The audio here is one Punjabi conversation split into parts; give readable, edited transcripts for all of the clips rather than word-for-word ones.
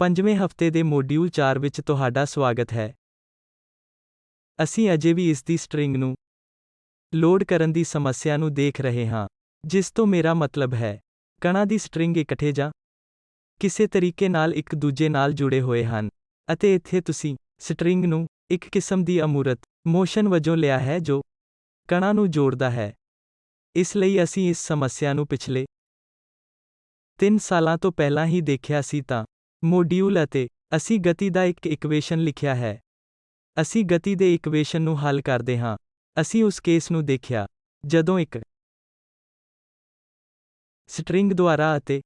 ਪੰਜਵੇਂ ਹਫ਼ਤੇ ਦੇ ਮੋਡਿਊਲ 4 ਵਿੱਚ ਤੁਹਾਡਾ ਸਵਾਗਤ ਹੈ। ਅਸੀਂ ਅਜੇ ਵੀ ਇਸ ਦੀ ਸਟ੍ਰਿੰਗ ਨੂੰ ਲੋਡ ਕਰਨ ਦੀ ਸਮੱਸਿਆ ਨੂੰ ਦੇਖ ਰਹੇ ਹਾਂ, ਜਿਸ ਤੋਂ ਮੇਰਾ ਮਤਲਬ ਹੈ, ਕਣਾਂ ਦੀ ਸਟ੍ਰਿੰਗ ਇਕੱਠੇ ਜਾਂ ਕਿਸੇ ਤਰੀਕੇ ਨਾਲ ਇੱਕ ਦੂਜੇ ਨਾਲ ਜੁੜੇ ਹੋਏ ਹਨ, ਅਤੇ ਇੱਥੇ ਤੁਸੀਂ ਸਟ੍ਰਿੰਗ ਨੂੰ ਇੱਕ ਕਿਸਮ ਦੀ ਅਮੂਰਤ ਮੋਸ਼ਨ ਵਜੋਂ ਲਿਆ ਹੈ ਜੋ ਕਣਾਂ ਨੂੰ ਜੋੜਦਾ ਹੈ। ਇਸ ਲਈ ਅਸੀਂ ਇਸ ਸਮੱਸਿਆ ਨੂੰ ਪਿਛਲੇ 3 ਸਾਲਾਂ ਤੋਂ ਪਹਿਲਾਂ ਹੀ ਦੇਖਿਆ ਸੀ ਤਾਂ ਮੋਡਿਊਲ ਅਤੇ ਅਸੀਂ ਗਤੀ ਦਾ ਇੱਕ ਇਕੁਏਸ਼ਨ ਲਿਖਿਆ ਹੈ। ਅਸੀਂ ਗਤੀ ਦੇ ਇਕੁਏਸ਼ਨ ਨੂੰ ਹੱਲ ਕਰਦੇ ਹਾਂ। ਅਸੀਂ ਉਸ ਕੇਸ ਨੂੰ ਦੇਖਿਆ ਜਦੋਂ ਇੱਕ ਸਟ੍ਰਿੰਗ ਦੁਆਰਾ ਅਤੇ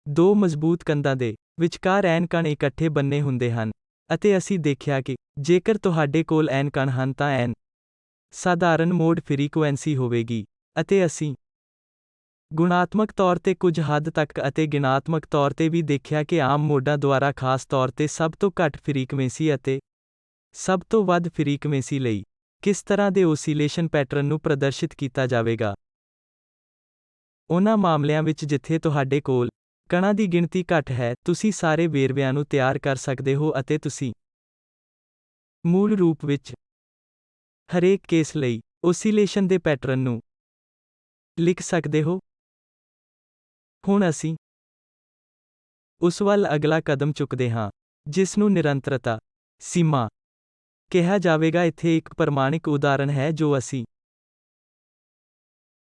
ਦੋ ਮਜ਼ਬੂਤ ਕੰਧਾਂ ਦੇ ਵਿਚਕਾਰ n ਕਣ ਇਕੱਠੇ ਬੰਨੇ ਹੁੰਦੇ ਹਨ, ਅਤੇ ਅਸੀਂ ਦੇਖਿਆ ਕਿ ਜੇਕਰ ਤੁਹਾਡੇ ਕੋਲ n ਕਣ ਹਨ ਤਾਂ n ਸਾਧਾਰਨ ਮੋਡ ਫ੍ਰੀਕੁਐਂਸੀ ਹੋਵੇਗੀ, ਅਤੇ ਅਸੀਂ ਗੁਣਾਤਮਕ ਤੌਰ ਤੇ ਕੁਝ ਹੱਦ ਤੱਕ ਅਤੇ ਗਿਣਾਤਮਕ ਤੌਰ ਤੇ ਵੀ ਦੇਖਿਆ ਕਿ ਆਮ ਮੋਡਾਂ ਦੁਆਰਾ ਖਾਸ ਤੌਰ ਤੇ ਸਭ ਤੋਂ ਘੱਟ ਫ੍ਰੀਕੁਐਂਸੀ ਅਤੇ ਸਭ ਤੋਂ ਵੱਧ ਫ੍ਰੀਕੁਐਂਸੀ ਲਈ ਕਿਸ ਤਰ੍ਹਾਂ ਦੇ ਓਸੀਲੇਸ਼ਨ ਪੈਟਰਨ ਨੂੰ ਪ੍ਰਦਰਸ਼ਿਤ ਕੀਤਾ ਜਾਵੇਗਾ। ਉਹਨਾਂ ਮਾਮਲਿਆਂ ਵਿੱਚ ਜਿੱਥੇ ਤੁਹਾਡੇ ਕੋਲ ਕਣਾਂ ਦੀ ਗਿਣਤੀ ਘੱਟ ਹੈ, ਤੁਸੀਂ ਸਾਰੇ ਵੇਰਵਿਆਂ ਨੂੰ ਤਿਆਰ ਕਰ ਸਕਦੇ ਹੋ ਅਤੇ ਤੁਸੀਂ ਮੂਲ ਰੂਪ ਵਿੱਚ ਹਰੇਕ ਕੇਸ ਲਈ ਓਸੀਲੇਸ਼ਨ ਦੇ ਪੈਟਰਨ ਨੂੰ ਲਿਖ ਸਕਦੇ ਹੋ। ਹੁਣ ਅਸੀਂ ਉਸ ਵੱਲ ਅਗਲਾ ਕਦਮ ਚੁੱਕਦੇ ਹਾਂ, ਜਿਸ ਨੂੰ ਨਿਰੰਤਰਤਾ ਸੀਮਾ ਕਿਹਾ ਜਾਵੇਗਾ। ਇੱਥੇ ਇੱਕ ਪ੍ਰਮਾਣਿਕ ਉਦਾਹਰਣ ਹੈ ਜੋ ਅਸੀਂ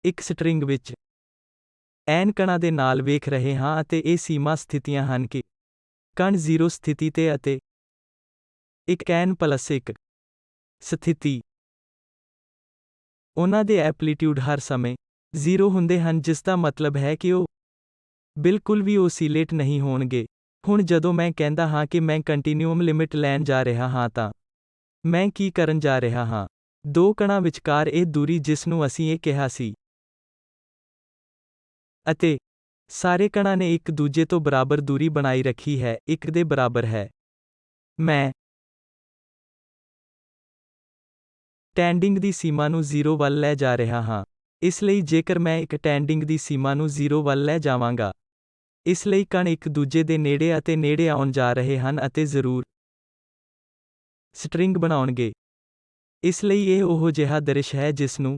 ਇੱਕ ਸਟ੍ਰਿੰਗ ਵਿੱਚ n ਕਣਾਂ ਦੇ ਨਾਲ ਵੇਖ ਰਹੇ ਹਾਂ, ਅਤੇ ਇਹ ਸੀਮਾ ਸਥਿਤੀਆਂ ਹਨ ਕਿ ਕਣ 0 ਸਥਿਤੀ ਤੇ ਅਤੇ ਇੱਕ n+1 ਸਥਿਤੀ ਉਹਨਾਂ ਦੇ ਐਂਪਲੀਟਿਊਡ ਹਰ ਸਮੇਂ 0 ਹੁੰਦੇ ਹਨ, ਜਿਸ ਦਾ ਮਤਲਬ ਹੈ ਕਿ ਉਹ ਬਿਲਕੁਲ ਵੀ ਓਸੀਲੇਟ ਨਹੀਂ ਹੋਣਗੇ। ਹੁਣ ਜਦੋਂ ਮੈਂ ਕਹਿੰਦਾ ਹਾਂ ਕਿ ਮੈਂ ਕੰਟੀਨਿਊਮ ਲਿਮਿਟ ਲੈਣ ਜਾ ਰਿਹਾ ਹਾਂ ਤਾਂ ਮੈਂ ਕੀ ਕਰਨ ਜਾ ਰਿਹਾ ਹਾਂ? ਦੋ ਕਣਾਂ ਵਿਚਕਾਰ ਇਹ ਦੂਰੀ ਜਿਸ ਨੂੰ ਅਸੀਂ ਇਹ ਕਿਹਾ ਸੀ, ਅਤੇ ਸਾਰੇ ਕਣਾਂ ਨੇ ਇੱਕ ਦੂਜੇ ਤੋਂ ਬਰਾਬਰ ਦੂਰੀ ਬਣਾਈ ਰੱਖੀ ਹੈ, 1 ਦੇ ਬਰਾਬਰ ਹੈ। ਮੈਂ ਟੈਂਡਿੰਗ ਦੀ ਸੀਮਾ ਨੂੰ 0 ਵੱਲ ਲੈ ਜਾ ਰਿਹਾ ਹਾਂ। ਇਸ ਲਈ ਜੇਕਰ ਮੈਂ ਇੱਕ ਟੈਂਡਿੰਗ ਦੀ ਸੀਮਾ ਨੂੰ 0 ਵੱਲ ਲੈ ਜਾਵਾਂਗਾ, ਇਸ ਲਈ ਕਣ ਇੱਕ ਦੂਜੇ ਦੇ ਨੇੜੇ ਅਤੇ ਨੇੜੇ ਆਉਣ ਜਾ ਰਹੇ ਹਨ ਅਤੇ ਜ਼ਰੂਰ ਸਟ੍ਰਿੰਗ ਬਣਾਉਣਗੇ। ਇਸ ਲਈ ਇਹ ਉਹ ਜਿਹਾ ਦ੍ਰਿਸ਼ ਹੈ ਜਿਸ ਨੂੰ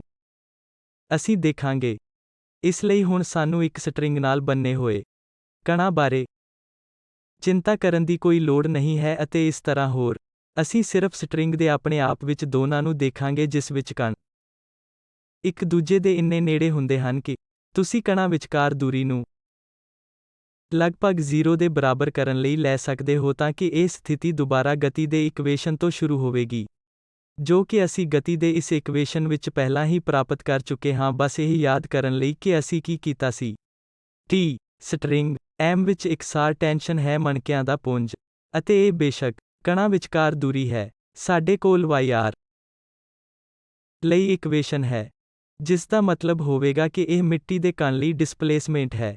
ਅਸੀਂ ਦੇਖਾਂਗੇ। ਇਸ ਲਈ ਹੁਣ ਸਾਨੂੰ ਇੱਕ ਸਟ੍ਰਿੰਗ ਨਾਲ ਬੰਨੇ ਹੋਏ ਕਣਾਂ ਬਾਰੇ ਚਿੰਤਾ ਕਰਨ ਦੀ ਕੋਈ ਲੋੜ ਨਹੀਂ ਹੈ, ਅਤੇ ਇਸ ਤਰ੍ਹਾਂ ਹੋਰ। ਅਸੀਂ ਸਿਰਫ ਸਟ੍ਰਿੰਗ ਦੇ ਆਪਣੇ ਆਪ ਵਿੱਚ ਦੋਨਾਂ ਨੂੰ ਦੇਖਾਂਗੇ ਜਿਸ ਵਿੱਚ ਕਣ ਇੱਕ ਦੂਜੇ ਦੇ ਇੰਨੇ ਨੇੜੇ ਹੁੰਦੇ ਹਨ ਕਿ ਤੁਸੀਂ ਕਣਾਂ ਵਿਚਕਾਰ ਦੂਰੀ ਨੂੰ ਲਗਭਗ 0 ਦੇ ਬਰਾਬਰ ਕਰਨ ਲਈ ਲੈ ਸਕਦੇ ਹੋ ਤਾਂ ਕਿ ਇਹ ਸਥਿਤੀ ਦੁਬਾਰਾ ਗਤੀ ਦੇ ਇਕੁਏਸ਼ਨ ਤੋਂ ਸ਼ੁਰੂ ਹੋਵੇਗੀ, ਜੋ ਕਿ ਅਸੀਂ ਗਤੀ ਦੇ ਇਸ ਇਕੁਏਸ਼ਨ ਵਿੱਚ ਪਹਿਲਾਂ ਹੀ ਪ੍ਰਾਪਤ ਕਰ ਚੁੱਕੇ ਹਾਂ। ਬਸ ਇਹ ਯਾਦ ਕਰਨ ਲਈ ਕਿ ਅਸੀਂ ਕੀ ਕੀਤਾ ਸੀ। T ਸਟ੍ਰਿੰਗ M ਵਿੱਚ ਇਕਸਾਰ ਟੈਂਸ਼ਨ ਹੈ ਮਣਕਿਆਂ ਦਾ ਪੁੰਜ, ਅਤੇ ਇਹ ਬੇਸ਼ੱਕ ਕਣਾਂ ਵਿਚਕਾਰ ਦੂਰੀ ਹੈ। ਸਾਡੇ ਕੋਲ yr ਲਈ ਇਕੁਏਸ਼ਨ ਹੈ, ਜਿਸ ਦਾ ਮਤਲਬ ਹੋਵੇਗਾ ਕਿ ਇਹ ਮਿੱਟੀ ਦੇ ਕਣ ਲਈ ਡਿਸਪਲੇਸਮੈਂਟ ਹੈ।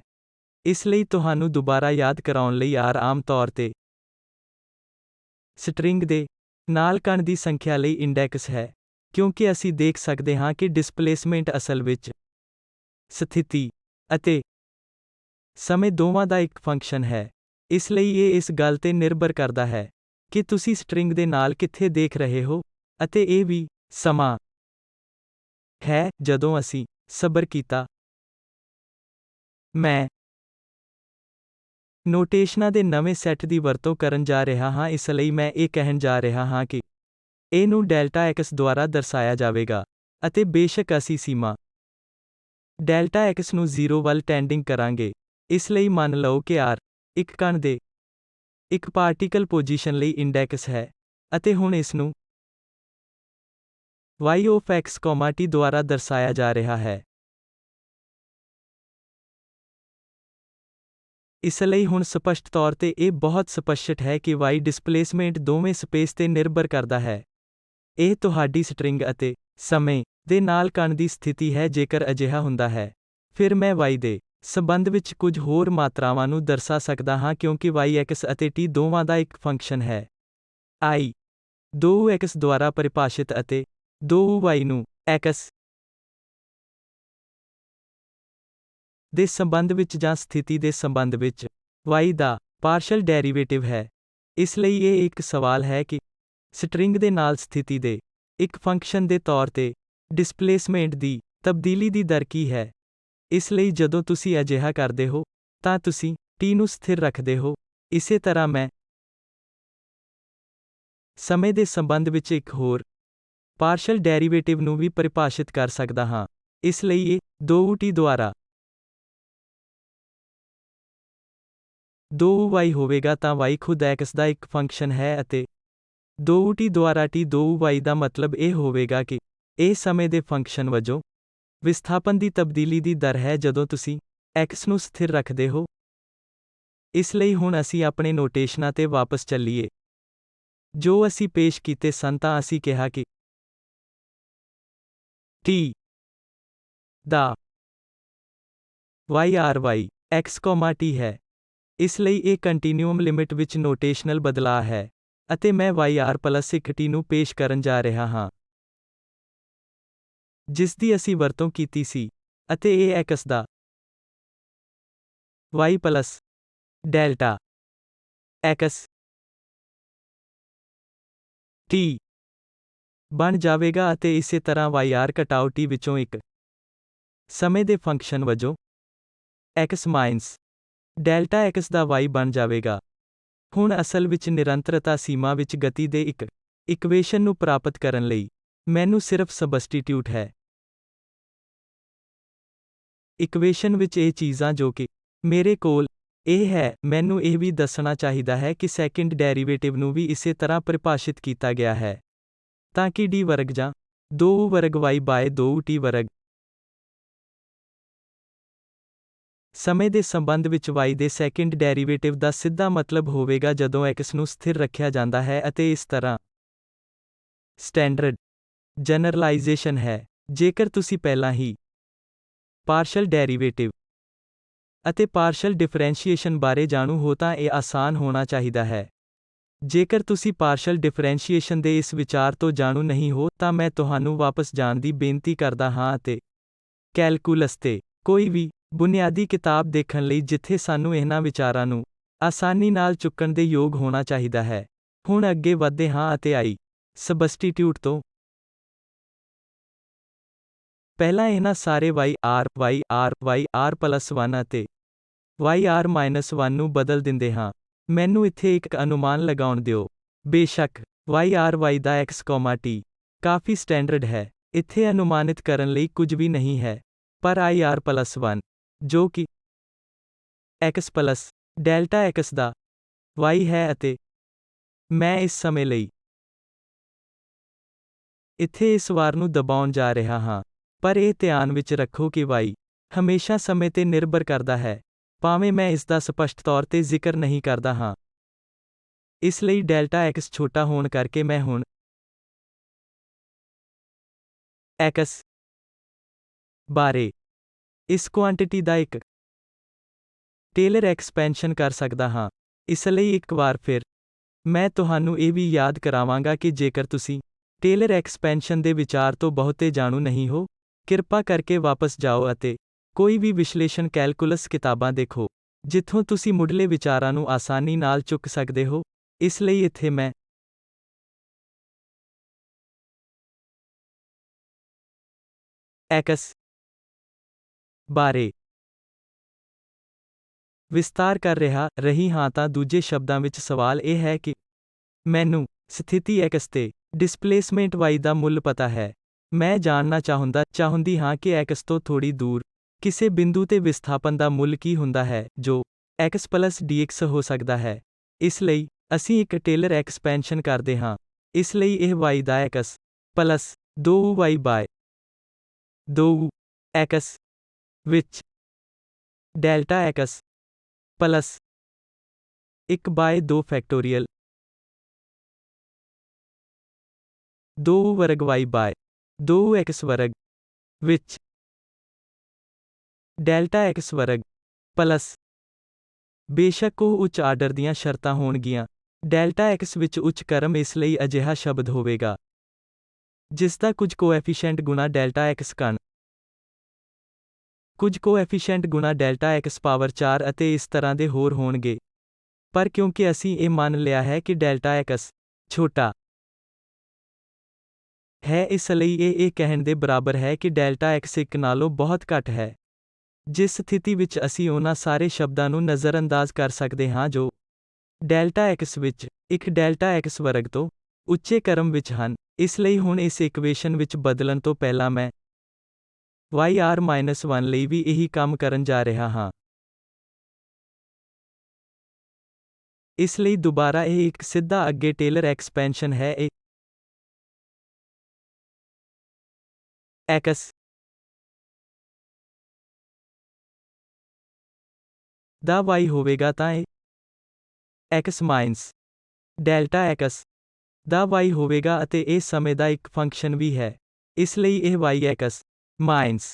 ਇਸ ਲਈ ਤੁਹਾਨੂੰ ਦੁਬਾਰਾ ਯਾਦ ਕਰਾਉਣ ਲਈ r ਆਮ ਤੌਰ ਤੇ ਸਟ੍ਰਿੰਗ ਦੇ ਨਾਲ ਕਣ ਦੀ ਸੰਖਿਆ ਲਈ ਇੰਡੈਕਸ ਹੈ, ਕਿਉਂਕਿ ਅਸੀਂ ਦੇਖ ਸਕਦੇ ਹਾਂ ਕਿ ਡਿਸਪਲੇਸਮੈਂਟ ਅਸਲ ਵਿੱਚ ਸਥਿਤੀ ਅਤੇ ਸਮੇਂ ਦੋਵਾਂ ਦਾ ਇੱਕ ਫੰਕਸ਼ਨ ਹੈ। ਇਸ ਲਈ ਇਹ ਇਸ ਗੱਲ ਤੇ ਨਿਰਭਰ ਕਰਦਾ ਹੈ ਕਿ ਤੁਸੀਂ ਸਟ੍ਰਿੰਗ ਦੇ ਨਾਲ ਕਿੱਥੇ ਦੇਖ ਰਹੇ ਹੋ, ਅਤੇ ਇਹ ਵੀ ਸਮਾਂ ਹੈ ਜਦੋਂ ਅਸੀਂ ਸਬਰ ਕੀਤਾ। ਮੈਂ ਨੋਟੇਸ਼ਨਾਂ ਦੇ ਨਵੇਂ ਸੈੱਟ ਦੀ ਵਰਤੋਂ ਕਰਨ ਜਾ ਰਿਹਾ ਹਾਂ, ਇਸ ਲਈ ਮੈਂ ਇਹ ਕਹਿਣ ਜਾ ਰਿਹਾ ਹਾਂ ਕਿ ਇਹ ਨੂੰ Δx ਦੁਆਰਾ ਦਰਸਾਇਆ ਜਾਵੇਗਾ, ਅਤੇ ਬੇਸ਼ੱਕ ਅਸੀਂ ਸੀਮਾ Δx ਨੂੰ 0 ਵੱਲ ਟੈਂਡਿੰਗ ਕਰਾਂਗੇ। ਇਸ ਲਈ ਮੰਨ ਲਓ ਕਿ r ਇੱਕ ਕਣ ਦੇ ਇੱਕ ਪਾਰਟੀਕਲ ਪੋਜੀਸ਼ਨ ਲਈ ਇੰਡੈਕਸ ਹੈ, ਅਤੇ ਹੁਣ ਇਸ ਨੂੰ y(x, t) ਦੁਆਰਾ ਦਰਸਾਇਆ ਜਾ ਰਿਹਾ ਹੈ। ਇਸ ਲਈ ਹੁਣ ਸਪਸ਼ਟ ਤੌਰ ਤੇ ਇਹ ਬਹੁਤ ਸਪਸ਼ਟ ਹੈ ਕਿ y ਡਿਸਪਲੇਸਮੈਂਟ ਦੋਵੇਂ ਸਪੇਸ ਤੇ ਨਿਰਭਰ ਕਰਦਾ ਹੈ। ਇਹ ਤੁਹਾਡੀ ਸਟ੍ਰਿੰਗ ਅਤੇ ਸਮੇਂ ਦੇ ਨਾਲ ਕਣ ਦੀ ਸਥਿਤੀ ਹੈ। ਜੇਕਰ ਅਜਿਹਾ ਹੁੰਦਾ ਹੈ, ਫਿਰ ਮੈਂ y ਦੇ ਸਬੰਧ ਵਿੱਚ ਕੁਝ ਹੋਰ ਮਾਤਰਾਵਾਂ ਨੂੰ ਦਰਸਾ ਸਕਦਾ ਹਾਂ, ਕਿਉਂਕਿ y(x) ਅਤੇ t ਦੋਵਾਂ ਦਾ ਇੱਕ ਫੰਕਸ਼ਨ ਹੈ। I 2x ਦੁਆਰਾ ਪਰਿਭਾਸ਼ਿਤ ਅਤੇ 2y ਨੂੰ x ਦੇ ਸੰਬੰਧ ਵਿੱਚ ਜਾਂ ਸਥਿਤੀ ਦੇ ਸੰਬੰਧ ਵਿੱਚ y ਦਾ ਪਾਰਸ਼ਲ ਡੈਰੀਵੇਟਿਵ ਹੈ। ਇਸ ਲਈ ਇਹ ਇੱਕ ਸਵਾਲ ਹੈ ਕਿ ਸਟਰਿੰਗ ਦੇ ਨਾਲ ਸਥਿਤੀ ਦੇ ਇੱਕ ਫੰਕਸ਼ਨ ਦੇ ਤੌਰ ਤੇ ਡਿਸਪਲੇਸਮੈਂਟ ਦੀ ਤਬਦੀਲੀ ਦੀ ਦਰ ਕੀ ਹੈ। ਇਸ ਲਈ ਜਦੋਂ ਤੁਸੀਂ ਅਜਿਹਾ ਕਰਦੇ ਹੋ ਤਾਂ ਤੁਸੀਂ t ਨੂੰ ਸਥਿਰ ਰੱਖਦੇ ਹੋ। ਇਸੇ ਤਰ੍ਹਾਂ ਮੈਂ ਸਮੇਂ ਦੇ ਸੰਬੰਧ ਵਿੱਚ ਇੱਕ ਹੋਰ ਪਾਰਸ਼ਲ ਡੈਰੀਵੇਟਿਵ ਨੂੰ ਵੀ ਪਰਿਭਾਸ਼ਿਤ ਕਰ ਸਕਦਾ ਹਾਂ। ਇਸ ਲਈ ਇਹ 2t ਦੁਆਰਾ 2y ਹੋਵੇਗਾ ਤਾਂ y ਖੁਦ x ਦਾ ਇੱਕ ਫੰਕਸ਼ਨ ਹੈ ਅਤੇ 2t ਦੁਆਰਾ t 2y ਦਾ ਮਤਲਬ ਇਹ ਹੋਵੇਗਾ ਕਿ ਇਹ ਸਮੇਂ ਦੇ ਫੰਕਸ਼ਨ ਵਜੋਂ ਵਿਸਥਾਪਨ ਦੀ ਤਬਦੀਲੀ ਦੀ ਦਰ ਹੈ ਜਦੋਂ ਤੁਸੀਂ x ਨੂੰ ਸਥਿਰ ਰੱਖਦੇ ਹੋ। ਇਸ ਲਈ ਹੁਣ ਅਸੀਂ ਆਪਣੇ ਨੋਟੇਸ਼ਨਾਂ ਤੇ ਵਾਪਸ ਚੱਲੀਏ ਜੋ ਅਸੀਂ ਪੇਸ਼ ਕੀਤੇ ਸਨ ਤਾਂ ਅਸੀਂ ਕਿਹਾ ਕਿ t ਦਾ y x, t ਹੈ। ਇਸ ਲਈ ਇਹ ਕੰਟੀਨਿਊਮ ਲਿਮਿਟ ਵਿੱਚ ਨੋਟੇਸ਼ਨਲ ਬਦਲਾਅ ਹੈ ਅਤੇ ਮੈਂ y+1t ਨੂੰ ਪੇਸ਼ ਕਰਨ ਜਾ ਰਿਹਾ ਹਾਂ ਜਿਸ ਦੀ ਅਸੀਂ ਵਰਤੋਂ ਕੀਤੀ ਸੀ ਅਤੇ ਇਹ x ਦਾ y plus delta x t ਬਣ ਜਾਵੇਗਾ ਅਤੇ ਇਸੇ ਤਰ੍ਹਾਂ y t ਵਿੱਚੋਂ ਇੱਕ ਸਮੇਂ ਦੇ ਫੰਕਸ਼ਨ ਵਜੋਂ x ਮਾਈਨਸ ਡੈਲਟਾ x ਦਾ y ਬਣ ਜਾਵੇਗਾ। ਹੁਣ ਅਸਲ ਵਿੱਚ ਨਿਰੰਤਰਤਾ ਸੀਮਾ ਵਿੱਚ ਗਤੀ ਦੇ ਇੱਕ ਇਕੁਏਸ਼ਨ ਨੂੰ ਪ੍ਰਾਪਤ ਕਰਨ ਲਈ ਮੈਨੂੰ ਸਿਰਫ ਸਬਸਟੀਟਿਊਟ ਹੈ ਇਕੁਏਸ਼ਨ ਵਿੱਚ ਇਹ ਚੀਜ਼ਾਂ ਜੋ ਕਿ ਮੇਰੇ ਕੋਲ ਇਹ ਹੈ। ਮੈਨੂੰ ਇਹ ਵੀ ਦੱਸਣਾ ਚਾਹੀਦਾ ਹੈ ਕਿ ਸੈਕਿੰਡ ਡੈਰੀਵੇਟਿਵ ਨੂੰ ਵੀ ਇਸੇ ਤਰ੍ਹਾਂ ਪਰਿਭਾਸ਼ਿਤ ਕੀਤਾ ਗਿਆ ਹੈ ਤਾਂ ਕਿ d ਵਰਗ ਜਾਂ 2 ਵਰਗ y/2t ਵਰਗ ਸਮੇਂ ਦੇ ਸੰਬੰਧ ਵਿੱਚ y ਦੇ ਸੈਕਿੰਡ ਡੈਰੀਵੇਟਿਵ ਦਾ ਸਿੱਧਾ ਮਤਲਬ ਹੋਵੇਗਾ ਜਦੋਂ x ਨੂੰ ਸਥਿਰ ਰੱਖਿਆ ਜਾਂਦਾ ਹੈ ਅਤੇ ਇਸ ਤਰ੍ਹਾਂ ਸਟੈਂਡਰਡ ਜਨਰਲਾਈਜੇਸ਼ਨ ਹੈ। ਜੇਕਰ ਤੁਸੀਂ ਪਹਿਲਾਂ ਹੀ ਪਾਰਸ਼ਲ ਡੈਰੀਵੇਟਿਵ ਅਤੇ ਪਾਰਸ਼ਲ ਡਿਫਰੈਂਸ਼ੀਏਸ਼ਨ ਬਾਰੇ ਜਾਣੂ ਹੋ ਤਾਂ ਇਹ ਆਸਾਨ ਹੋਣਾ ਚਾਹੀਦਾ ਹੈ। ਜੇਕਰ ਤੁਸੀਂ ਪਾਰਸ਼ਲ ਡਿਫਰੈਂਸ਼ੀਏਸ਼ਨ ਦੇ ਇਸ ਵਿਚਾਰ ਤੋਂ ਜਾਣੂ ਨਹੀਂ ਹੋ ਤਾਂ ਮੈਂ ਤੁਹਾਨੂੰ ਵਾਪਸ ਜਾਣ ਦੀ ਬੇਨਤੀ ਕਰਦਾ ਹਾਂ ਅਤੇ ਕੈਲਕੂਲਸ ਤੇ ਕੋਈ ਵੀ ਬੁਨਿਆਦੀ ਕਿਤਾਬ ਦੇਖਣ ਲਈ ਜਿੱਥੇ ਸਾਨੂੰ ਇਹਨਾਂ ਵਿਚਾਰਾਂ ਨੂੰ ਆਸਾਨੀ ਨਾਲ ਚੁੱਕਣ ਦੇ ਯੋਗ ਹੋਣਾ ਚਾਹੀਦਾ ਹੈ। ਹੁਣ ਅੱਗੇ ਵਧਦੇ ਹਾਂ ਅਤੇ ਸਬਸਟੀਟਿਊਟ ਤੋਂ ਪਹਿਲਾਂ ਇਹਨਾਂ ਸਾਰੇ y+1 ਅਤੇ y+1 ਨੂੰ ਬਦਲ ਦਿੰਦੇ ਹਾਂ। ਮੈਨੂੰ ਇੱਥੇ ਇੱਕ ਅਨੁਮਾਨ ਲਗਾਉਣ ਦਿਓ। ਬੇਸ਼ੱਕ y ਦਾ x, t ਕਾਫੀ ਸਟੈਂਡਰਡ ਹੈ। ਇੱਥੇ ਅਨੁਮਾਨਿਤ ਕਰਨ ਲਈ ਕੁਝ ਵੀ ਨਹੀਂ ਹੈ ਪਰ ir+1 ਜੋ ਕਿ x plus ਡੈਲਟਾ x ਦਾ y ਹੈ ਅਤੇ ਮੈਂ ਇਸ ਸਮੇਂ ਲਈ ਇੱਥੇ ਇਸ ਵਾਰ ਨੂੰ ਦਬਾਉਣ ਜਾ ਰਿਹਾ ਹਾਂ ਪਰ ਇਹ ਧਿਆਨ ਵਿੱਚ ਰੱਖੋ ਕਿ y ਹਮੇਸ਼ਾ ਸਮੇਂ ਤੇ ਨਿਰਭਰ ਕਰਦਾ ਹੈ ਭਾਵੇਂ ਮੈਂ ਇਸ ਦਾ ਸਪਸ਼ਟ ਤੌਰ ਤੇ ਜ਼ਿਕਰ ਨਹੀਂ ਕਰਦਾ ਹਾਂ। ਇਸ ਲਈ ਡੈਲਟਾ x ਛੋਟਾ ਹੋਣ ਕਰਕੇ ਮੈਂ ਹੁਣ x ਬਾਰੇ ਇਸ ਕੁਆਂਟੀਟੀ ਦਾ ਇੱਕ ਟੇਲਰ ਐਕਸਪੈਂਸ਼ਨ ਕਰ ਸਕਦਾ ਹਾਂ। ਇਸ ਲਈ ਇੱਕ ਵਾਰ ਫਿਰ ਮੈਂ ਤੁਹਾਨੂੰ ਇਹ ਵੀ ਯਾਦ ਕਰਾਵਾਂਗਾ ਕਿ ਜੇਕਰ ਤੁਸੀਂ ਟੇਲਰ ਐਕਸਪੈਂਸ਼ਨ ਦੇ ਵਿਚਾਰ ਤੋਂ ਬਹੁਤੇ ਜਾਣੂ ਨਹੀਂ ਹੋ ਕਿਰਪਾ ਕਰਕੇ ਵਾਪਸ ਜਾਓ ਅਤੇ ਕੋਈ ਵੀ ਵਿਸ਼ਲੇਸ਼ਣ ਕੈਲਕੁਲਸ ਕਿਤਾਬਾਂ ਦੇਖੋ ਜਿੱਥੋਂ ਤੁਸੀਂ ਮੁੱਢਲੇ ਵਿਚਾਰਾਂ ਨੂੰ ਆਸਾਨੀ ਨਾਲ ਚੁੱਕ ਸਕਦੇ ਹੋ। ਇਸ ਲਈ ਇੱਥੇ ਮੈਂ x ਬਾਰੇ ਵਿਸਤਾਰ ਕਰ ਰਹੀ ਹਾਂ ਤਾਂ ਦੂਜੇ ਸ਼ਬਦਾਂ ਵਿੱਚ ਸਵਾਲ ਇਹ ਹੈ ਕਿ ਮੈਨੂੰ ਸਥਿਤੀ x ਤੇ ਡਿਸਪਲੇਸਮੈਂਟ y ਦਾ ਮੁੱਲ ਪਤਾ ਹੈ। ਮੈਂ ਜਾਣਨਾ ਚਾਹੁੰਦੀ ਹਾਂ ਕਿ x ਤੋਂ ਥੋੜੀ ਦੂਰ ਕਿਸੇ ਬਿੰਦੂ ਤੇ ਵਿਸਥਾਪਨ ਦਾ ਮੁੱਲ ਕੀ ਹੁੰਦਾ ਹੈ ਜੋ x plus dx ਹੋ ਸਕਦਾ ਹੈ। ਇਸ ਲਈ ਅਸੀਂ ਇੱਕ ਟੇਲਰ ਐਕਸਪੈਂਸ਼ਨ ਕਰਦੇ ਹਾਂ। ਇਸ ਲਈ ਇਹ y ਦਾ x plus 2y/2x ਵਿੱਚ ਡੈਲਟਾ x plus 1/2 ਫੈਕਟੋਰੀਅਲ 2 ਵਰਗ y/2x ਵਰਗ ਵਿੱਚ ਡੈਲਟਾ x ਵਰਗ ਪਲਸ ਬੇਸ਼ੱਕ ਉਹ ਉੱਚ ਆਰਡਰ ਦੀਆਂ ਸ਼ਰਤਾਂ ਹੋਣਗੀਆਂ ਡੈਲਟਾ x ਵਿੱਚ ਉੱਚ ਕਰਮ ਇਸ ਲਈ ਅਜਿਹਾ ਸ਼ਬਦ ਹੋਵੇਗਾ ਜਿਸ ਦਾ ਕੁਝ ਕੋਐਫੀਸ਼ੀਐਂਟ ਗੁਣਾ ਡੈਲਟਾ x ਕਣ ਕੁਝ ਕੋਐਫੀਸ਼ੀਐਂਟ ਗੁਣਾ ਡੈਲਟਾ x ਪਾਵਰ 4 ਅਤੇ ਇਸ ਤਰ੍ਹਾਂ ਦੇ ਹੋਰ ਹੋਣਗੇ। ਪਰ ਕਿਉਂਕਿ ਅਸੀਂ ਇਹ ਮੰਨ ਲਿਆ ਹੈ ਕਿ ਡੈਲਟਾ x ਛੋਟਾ ਹੈ, ਇਸ ਲਈ ਇਹ ਕਹਿਣ ਦੇ ਬਰਾਬਰ ਹੈ ਕਿ ਡੈਲਟਾ x 1 ਨਾਲੋਂ ਬਹੁਤ ਘੱਟ ਹੈ। ਜਿਸ ਸਥਿਤੀ ਵਿੱਚ ਅਸੀਂ ਉਹਨਾਂ ਸਾਰੇ ਸ਼ਬਦਾਂ ਨੂੰ ਨਜ਼ਰਅੰਦਾਜ਼ ਕਰ ਸਕਦੇ ਹਾਂ ਜੋ ਡੈਲਟਾ x ਵਿੱਚ ਇੱਕ ਡੈਲਟਾ x ਵਰਗ ਤੋਂ ਉੱਚੇ ਕ੍ਰਮ ਵਿੱਚ ਹਨ। ਇਸ ਲਈ ਹੁਣ ਇਸ ਇਕੁਏਸ਼ਨ ਵਿੱਚ ਬਦਲਣ ਤੋਂ ਪਹਿਲਾਂ ਮੈਂ yr-1 ਲਈ ਵੀ ਇਹੀ ਕੰਮ ਕਰਨ ਜਾ ਰਿਹਾ ਹਾਂ। ਇਸ ਲਈ ਦੁਬਾਰਾ ਇਹ ਇੱਕ ਸਿੱਧਾ ਅੱਗੇ ਟੇਲਰ ਐਕਸਪੈਂਸ਼ਨ ਹੈ। ਇਹ x ਦਾ y ਹੋਵੇਗਾ ਤਾਂ ਇਹ x ਮਾਈਨਸ ਡੈਲਟਾ x ਦਾ y ਹੋਵੇਗਾ ਅਤੇ ਇਹ ਸਮੇਂ ਦਾ ਇੱਕ ਫੰਕਸ਼ਨ ਵੀ ਹੈ। ਇਸ ਲਈ ਇਹ yx ਮਾਈਨਸ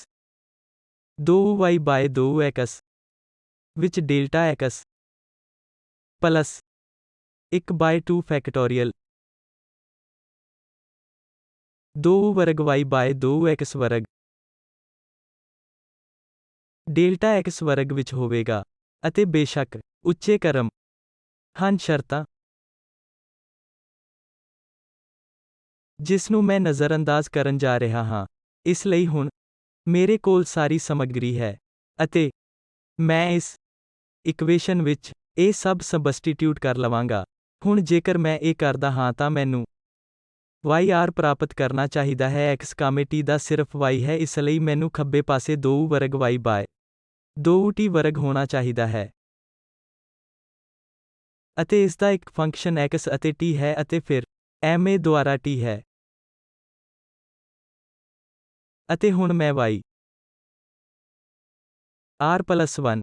2y/2x ਵਿੱਚ ਡੈਲਟਾ x ਪਲੱਸ 1/2 ਫੈਕਟੋਰੀਅਲ 2 ਵਰਗ y/2x ਵਰਗ ਡੈਲਟਾ x ਵਰਗ ਵਿੱਚ ਹੋਵੇਗਾ। ਅਤੇ ਬੇਸ਼ੱਕ ਉੱਚੇ ਕ੍ਰਮ ਹਨ ਸ਼ਰਤਾਂ ਜਿਸ ਨੂੰ ਮੈਂ ਨਜ਼ਰਅੰਦਾਜ਼ ਕਰਨ ਜਾ ਰਿਹਾ ਹਾਂ। ਇਸ ਲਈ ਹੁਣ ਮੇਰੇ ਕੋਲ ਸਾਰੀ ਸਮੱਗਰੀ ਹੈ ਅਤੇ ਮੈਂ ਇਸ ਇਕੁਏਸ਼ਨ ਵਿੱਚ ਇਹ ਸਭ ਸਬਸਟੀਟਿਊਟ ਕਰ ਲਵਾਂਗਾ। ਹੁਣ ਜੇਕਰ ਮੈਂ ਇਹ ਕਰਦਾ ਹਾਂ ਤਾਂ ਮੈਨੂੰ yr ਪ੍ਰਾਪਤ ਕਰਨਾ ਚਾਹੀਦਾ ਹੈ। x t ਦਾ ਸਿਰਫ y ਹੈ, ਇਸ ਲਈ ਮੈਨੂੰ ਖੱਬੇ ਪਾਸੇ 2 ਵਰਗ y/2t ਵਰਗ ਹੋਣਾ ਚਾਹੀਦਾ ਹੈ। ਅਤੇ ਇਸ ਦਾ ਇੱਕ ਫੰਕਸ਼ਨ x ਅਤੇ t ਹੈ ਅਤੇ ਫਿਰ ma ਦੁਆਰਾ t ਹੈ। ਅਤੇ ਹੁਣ ਮੈਂ yr+1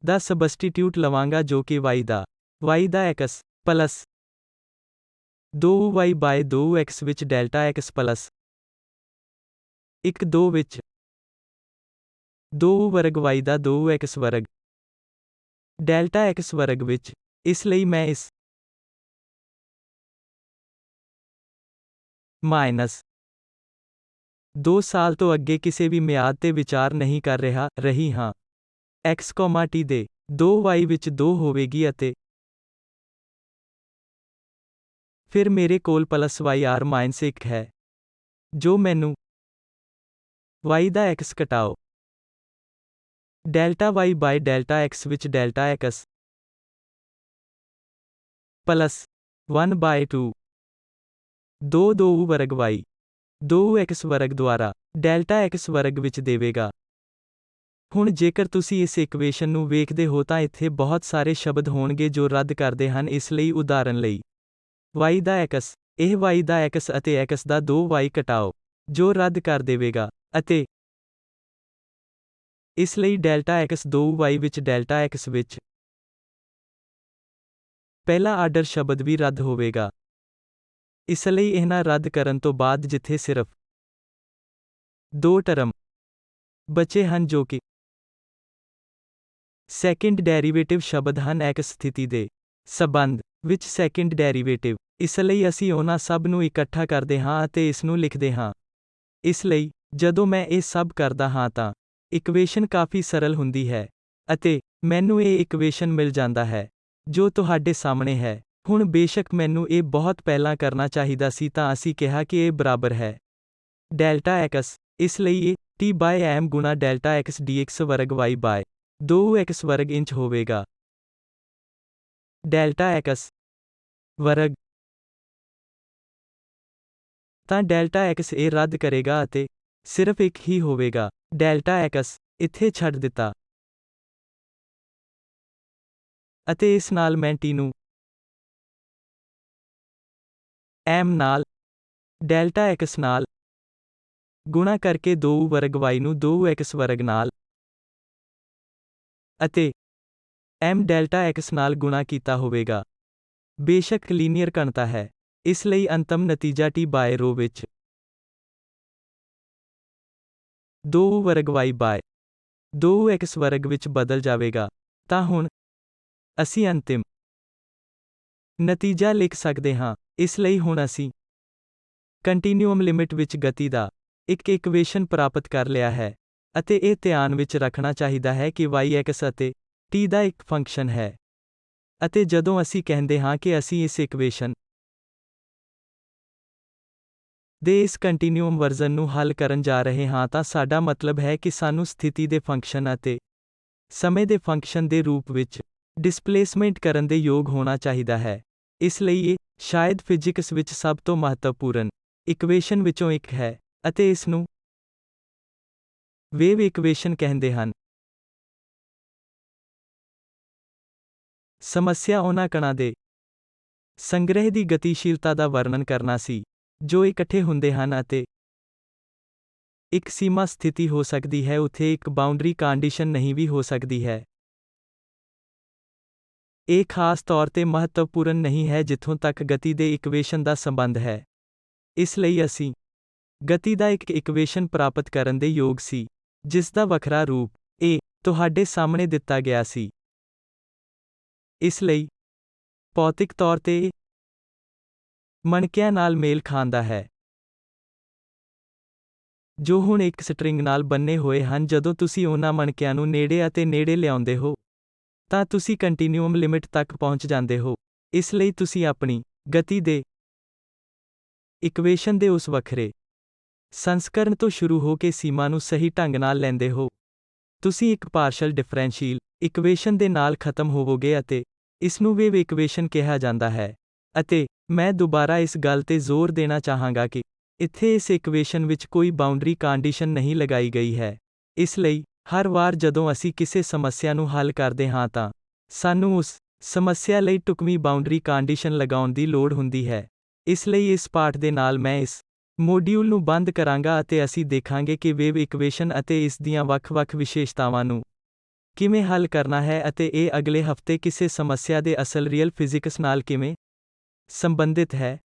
ਦਾ ਸਬਸਟੀਟਿਊਟ ਲਵਾਂਗਾ ਜੋ ਕਿ y ਦਾ x ਪਲੱਸ 2y/2x ਵਿੱਚ ਡੈਲਟਾ x ਪਲੱਸ 1/2 ਵਿੱਚ 2 ਵਰਗ y ਦਾ 2x ਵਰਗ ਡੈਲਟਾ x ਵਰਗ ਵਿੱਚ। ਇਸ ਲਈ ਮੈਂ ਇਸ ਮਾਈਨਸ 2 ਸਾਲ ਤੋਂ ਅੱਗੇ ਕਿਸੇ ਵੀ ਮਿਆਦ ਤੇ ਵਿਚਾਰ ਨਹੀਂ ਕਰ ਰਹੀ ਹਾਂ। x, t ਦੇ 2y ਵਿੱਚ 2 ਹੋਵੇਗੀ ਅਤੇ ਫਿਰ ਮੇਰੇ ਕੋਲ ਪਲੱਸ yr-1 ਹੈ ਜੋ ਮੈਨੂੰ y ਦਾ x ਘਟਾਓ ਡੈਲਟਾ y/ਡੈਲਟਾ x ਵਿੱਚ ਡੈਲਟਾ x ਪਲੱਸ 1/2 2 ਵਰਗ y 2x ਵਰਗ ਦੁਆਰਾ ਡੈਲਟਾ x ਵਰਗ ਵਿੱਚ ਦੇਵੇਗਾ। ਹੁਣ ਜੇਕਰ ਤੁਸੀਂ ਇਸ ਇਕੁਏਸ਼ਨ ਨੂੰ ਵੇਖਦੇ ਹੋ ਤਾਂ ਇੱਥੇ ਬਹੁਤ ਸਾਰੇ ਸ਼ਬਦ ਹੋਣਗੇ ਜੋ ਰੱਦ ਕਰਦੇ ਹਨ। ਇਸ ਲਈ ਉਦਾਹਰਨ ਲਈ y ਦਾ x, ਇਹ y ਦਾ x ਅਤੇ x ਦਾ 2y ਘਟਾਓ ਜੋ ਰੱਦ ਕਰ ਦੇਵੇਗਾ ਅਤੇ ਇਸ ਲਈ ਡੈਲਟਾ x 2y ਵਿੱਚ ਡੈਲਟਾ x ਵਿੱਚ ਪਹਿਲਾ ਆਰਡਰ ਸ਼ਬਦ ਵੀ ਰੱਦ ਹੋਵੇਗਾ। ਇਸ ਲਈ ਇਹਨਾਂ ਰੱਦ ਕਰਨ ਤੋਂ ਬਾਅਦ ਜਿੱਥੇ ਸਿਰਫ 2 ਟਰਮ ਬਚੇ ਹਨ ਜੋ ਕਿ ਸੈਕਿੰਡ ਡੈਰੀਵੇਟਿਵ ਸ਼ਬਦ ਹਨ x ਸਥਿਤੀ ਦੇ ਸਬੰਧ ਵਿੱਚ ਸੈਕਿੰਡ ਡੈਰੀਵੇਟਿਵ। ਇਸ ਲਈ ਅਸੀਂ ਉਹਨਾਂ ਸਭ ਨੂੰ ਇਕੱਠਾ ਕਰਦੇ ਹਾਂ ਅਤੇ ਇਸ ਨੂੰ ਲਿਖਦੇ ਹਾਂ। ਇਸ ਲਈ ਜਦੋਂ ਮੈਂ ਇਹ ਸਭ ਕਰਦਾ ਹਾਂ ਤਾਂ ਇਕੁਏਸ਼ਨ ਕਾਫੀ ਸਰਲ ਹੁੰਦੀ ਹੈ ਅਤੇ ਮੈਨੂੰ ਇਹ ਇਕੁਏਸ਼ਨ ਮਿਲ ਜਾਂਦਾ ਹੈ ਜੋ ਤੁਹਾਡੇ ਸਾਹਮਣੇ ਹੈ। ਹੁਣ ਬੇਸ਼ੱਕ ਮੈਨੂੰ ਇਹ ਬਹੁਤ ਪਹਿਲਾਂ ਕਰਨਾ ਚਾਹੀਦਾ ਸੀ ਤਾਂ ਅਸੀਂ ਕਿਹਾ ਕਿ ਇਹ ਬਰਾਬਰ ਹੈ ਡੈਲਟਾ x। ਇਸ ਲਈ ਇਹ t/m ਗੁਣਾ ਡੈਲਟਾ x dx ਵਰਗ y/2x ਵਰਗ ਇੰਚ ਹੋਵੇਗਾ। ਡੈਲਟਾ x ਵਰਗ ਤਾਂ ਡੈਲਟਾ x ਇਹ ਰੱਦ ਕਰੇਗਾ ਅਤੇ ਸਿਰਫ ਇੱਕ ਹੀ ਹੋਵੇਗਾ ਡੈਲਟਾ x ਇੱਥੇ ਛੱਡ ਦਿੱਤਾ। ਅਤੇ ਇਸ ਨਾਲ ਮੈਂ t ਨੂੰ m ਨਾਲ ਡੈਲਟਾ x ਨਾਲ ਗੁਣਾ ਕਰਕੇ 2 ਵਰਗ y ਨੂੰ 2x ਵਰਗ ਨਾਲ ਅਤੇ m ਡੈਲਟਾ x ਨਾਲ ਗੁਣਾ ਕੀਤਾ ਹੋਵੇਗਾ। ਬੇਸ਼ੱਕ ਲੀਨੀਅਰ ਘਣਤਾ ਹੈ, ਇਸ ਲਈ ਅੰਤਮ ਨਤੀਜਾ t/ρ ਵਿੱਚ 2 ਵਰਗ y/2x ਵਰਗ ਵਿੱਚ ਬਦਲ ਜਾਵੇਗਾ। ਤਾਂ ਹੁਣ ਅਸੀਂ ਅੰਤਿਮ ਨਤੀਜਾ ਲਿਖ ਸਕਦੇ ਹਾਂ। ਇਸ ਲਈ ਹੁਣ ਅਸੀਂ ਕੰਟੀਨਿਊਅਮ ਲਿਮਿਟ ਵਿੱਚ ਗਤੀ ਦਾ ਇੱਕ ਇਕੁਏਸ਼ਨ ਪ੍ਰਾਪਤ ਕਰ ਲਿਆ ਹੈ ਅਤੇ ਇਹ ਧਿਆਨ ਵਿੱਚ ਰੱਖਣਾ ਚਾਹੀਦਾ ਹੈ ਕਿ y ਅਤੇ t ਦਾ ਇੱਕ ਫੰਕਸ਼ਨ ਹੈ। ਅਤੇ ਜਦੋਂ ਅਸੀਂ ਕਹਿੰਦੇ ਹਾਂ ਕਿ ਅਸੀਂ ਇਸ ਇਕੁਏਸ਼ਨ ਦੇ ਇਸ ਕੰਟੀਨਿਊਮ ਵਰਜ਼ਨ ਨੂੰ ਹੱਲ ਕਰਨ ਜਾ ਰਹੇ ਹਾਂ ਤਾਂ ਸਾਡਾ ਮਤਲਬ ਹੈ ਕਿ ਸਾਨੂੰ ਸਥਿਤੀ ਦੇ ਫੰਕਸ਼ਨ ਅਤੇ ਸਮੇਂ ਦੇ ਫੰਕਸ਼ਨ ਦੇ ਰੂਪ ਵਿੱਚ ਡਿਸਪਲੇਸਮੈਂਟ ਕਰਨ ਦੇ ਯੋਗ ਹੋਣਾ ਚਾਹੀਦਾ ਹੈ। ਇਸ ਲਈ ਇਹ ਸ਼ਾਇਦ ਫਿਜ਼ਿਕਸ ਵਿੱਚ ਸਭ ਤੋਂ ਮਹੱਤਵਪੂਰਨ ਇਕੁਏਸ਼ਨ ਵਿੱਚੋਂ ਇੱਕ ਹੈ ਅਤੇ ਇਸ ਨੂੰ ਵੇਵ ਇਕੁਏਸ਼ਨ ਕਹਿੰਦੇ ਹਨ। ਸਮੱਸਿਆ ਉਹਨਾਂ ਕਣਾਂ ਦੇ ਸੰਗ੍ਰਹਿ ਦੀ ਗਤੀਸ਼ੀਲਤਾ ਦਾ ਵਰਣਨ ਕਰਨਾ ਸੀ ਜੋ ਇਕੱਠੇ ਹੁੰਦੇ ਹਨ ਅਤੇ ਇੱਕ ਸੀਮਾ ਸਥਿਤੀ ਹੋ ਸਕਦੀ ਹੈ ਉੱਥੇ ਇੱਕ ਬਾਉਂਡਰੀ ਕੰਡੀਸ਼ਨ ਨਹੀਂ ਵੀ ਹੋ ਸਕਦੀ ਹੈ। ਇਹ ਖਾਸ ਤੌਰ ਤੇ ਮਹੱਤਵਪੂਰਨ ਨਹੀਂ ਹੈ ਜਿੱਥੋਂ ਤੱਕ ਗਤੀ ਦੇ ਇਕੁਏਸ਼ਨ ਦਾ ਸੰਬੰਧ ਹੈ। ਇਸ ਲਈ ਅਸੀਂ ਗਤੀ ਦਾ ਇੱਕ ਇਕੁਏਸ਼ਨ ਪ੍ਰਾਪਤ ਕਰਨ ਦੇ ਯੋਗ ਸੀ ਜਿਸ ਦਾ ਵੱਖਰਾ ਰੂਪ ਤੁਹਾਡੇ ਸਾਹਮਣੇ ਦਿੱਤਾ ਗਿਆ ਸੀ। ਇਸ ਲਈ ਭੌਤਿਕ ਤੌਰ ਤੇ ਇਹ ਮਣਕਿਆਂ ਨਾਲ ਮੇਲ ਖਾਂਦਾ ਹੈ ਜੋ ਹੁਣ ਇੱਕ ਸਟਰਿੰਗ ਨਾਲ ਬੰਨੇ ਹੋਏ ਹਨ। ਜਦੋਂ ਤੁਸੀਂ ਉਹਨਾਂ ਮਣਕਿਆਂ ਨੂੰ ਨੇੜੇ ਅਤੇ ਨੇੜੇ ਲਿਆਉਂਦੇ ਹੋ ਤਾਂ ਤੁਸੀਂ ਕੰਟੀਨਿਊਮ ਲਿਮਿਟ ਤੱਕ ਪਹੁੰਚ ਜਾਂਦੇ ਹੋ। ਇਸ ਲਈ ਤੁਸੀਂ ਆਪਣੀ ਗਤੀ ਦੇ ਇਕੁਏਸ਼ਨ ਦੇ ਉਸ ਵੱਖਰੇ ਸੰਸਕਰਣ ਤੋਂ ਸ਼ੁਰੂ ਹੋ ਕੇ ਸੀਮਾ ਨੂੰ ਸਹੀ ਢੰਗ ਨਾਲ ਲੈਂਦੇ ਹੋ। ਤੁਸੀਂ ਇੱਕ ਪਾਰਸ਼ਲ ਡਿਫਰੈਂਸ਼ੀਅਲ ਇਕੁਏਸ਼ਨ ਦੇ ਨਾਲ ਖਤਮ ਹੋਵੋਗੇ ਅਤੇ ਇਸ ਨੂੰ ਵੇਵ ਇਕੁਏਸ਼ਨ ਕਿਹਾ ਜਾਂਦਾ ਹੈ। ਅਤੇ ਮੈਂ ਦੁਬਾਰਾ ਇਸ ਗੱਲ ਤੇ ਜ਼ੋਰ ਦੇਣਾ ਚਾਹਾਂਗਾ ਕਿ ਇੱਥੇ ਇਸ ਇਕੁਏਸ਼ਨ ਵਿੱਚ ਕੋਈ ਬਾਉਂਡਰੀ ਕੰਡੀਸ਼ਨ ਨਹੀਂ ਲਗਾਈ ਗਈ ਹੈ। ਇਸ ਲਈ ਹਰ ਵਾਰ ਜਦੋਂ ਅਸੀਂ ਕਿਸੇ ਸਮੱਸਿਆ ਨੂੰ ਹੱਲ ਕਰਦੇ ਹਾਂ ਤਾਂ ਸਾਨੂੰ ਉਸ ਸਮੱਸਿਆ ਲਈ ਢੁਕਵੀਂ ਬਾਉਂਡਰੀ ਕੰਡੀਸ਼ਨ ਲਗਾਉਣ ਦੀ ਲੋੜ ਹੁੰਦੀ ਹੈ। ਇਸ ਲਈ ਇਸ ਪਾਠ ਦੇ ਨਾਲ ਮੈਂ ਇਸ ਮੋਡਿਊਲ ਨੂੰ ਬੰਦ ਕਰਾਂਗਾ ਅਤੇ ਅਸੀਂ ਦੇਖਾਂਗੇ ਕਿ ਵੇਵ ਇਕੁਏਸ਼ਨ ਅਤੇ ਇਸ ਦੀਆਂ ਵੱਖ-ਵੱਖ ਵਿਸ਼ੇਸ਼ਤਾਵਾਂ ਨੂੰ ਕਿਵੇਂ ਹੱਲ ਕਰਨਾ ਹੈ ਅਤੇ ਇਹ ਅਗਲੇ ਹਫ਼ਤੇ ਕਿਸੇ ਸਮੱਸਿਆ ਦੇ ਅਸਲ ਰੀਅਲ ਫਿਜ਼ਿਕਸ ਨਾਲ ਕਿਵੇਂ ਸੰਬੰਧਿਤ ਹੈ।